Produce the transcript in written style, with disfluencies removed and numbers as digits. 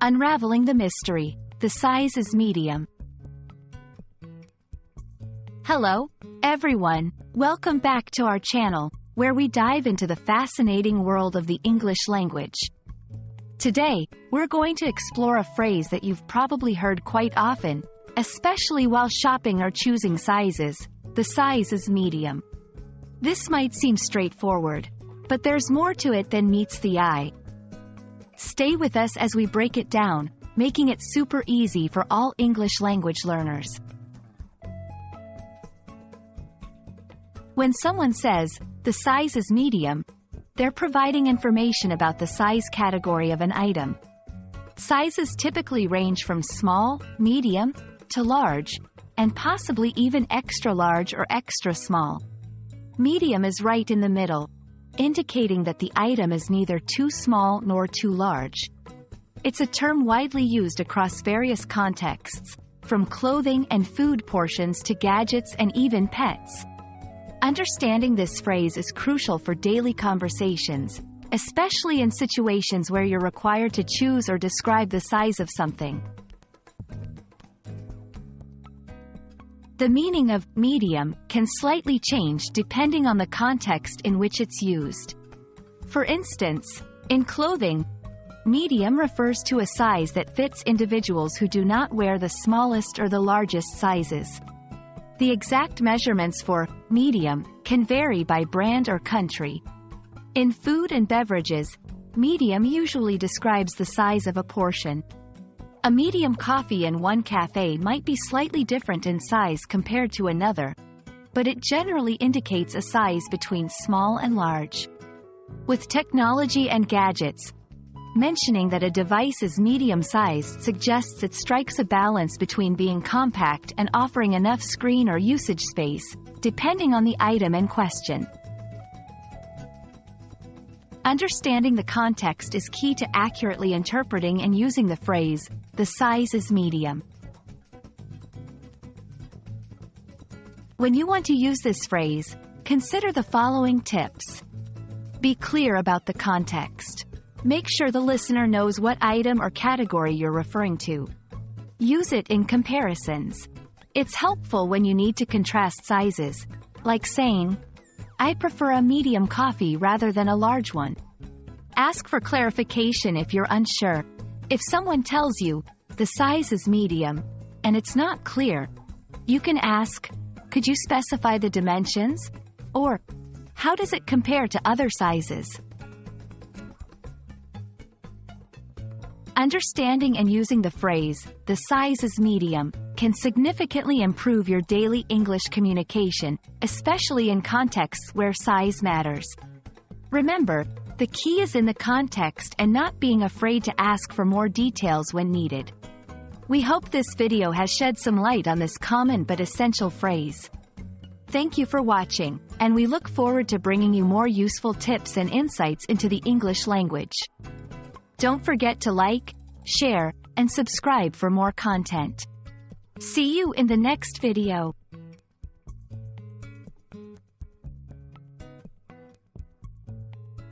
Unraveling the Mystery. The size is medium. Hello, everyone. Welcome back to our channel, where we dive into the fascinating world of the English language. Today, we're going to explore a phrase that you've probably heard quite often, especially while shopping or choosing sizes. The size is medium. This might seem straightforward, but there's more to it than meets the eye. Stay with us as we break it down, making it super easy for all English language learners. When someone says, the size is medium, they're providing information about the size category of an item. Sizes typically range from small, medium, to large, and possibly even extra large or extra small. Medium is right in the middle, indicating that the item is neither too small nor too large. It's a term widely used across various contexts, from clothing and food portions to gadgets and even pets. Understanding this phrase is crucial for daily conversations, especially in situations where you're required to choose or describe the size of something. The meaning of medium can slightly change depending on the context in which it's used. For instance, in clothing, medium refers to a size that fits individuals who do not wear the smallest or the largest sizes. The exact measurements for medium can vary by brand or country. In food and beverages, medium usually describes the size of a portion. A medium coffee in one cafe might be slightly different in size compared to another, but it generally indicates a size between small and large. With technology and gadgets, mentioning that a device is medium-sized suggests it strikes a balance between being compact and offering enough screen or usage space, depending on the item in question. Understanding the context is key to accurately interpreting and using the phrase, the size is medium. When you want to use this phrase, consider the following tips. Be clear about the context. Make sure the listener knows what item or category you're referring to. Use it in comparisons. It's helpful when you need to contrast sizes, like saying, I prefer a medium coffee rather than a large one. Ask for clarification if you're unsure. If someone tells you, the size is medium, and it's not clear, you can ask, could you specify the dimensions? Or, how does it compare to other sizes? Understanding and using the phrase, the size is medium, can significantly improve your daily English communication, especially in contexts where size matters. Remember, the key is in the context and not being afraid to ask for more details when needed. We hope this video has shed some light on this common but essential phrase. Thank you for watching, and we look forward to bringing you more useful tips and insights into the English language. Don't forget to like, share, and subscribe for more content. See you in the next video.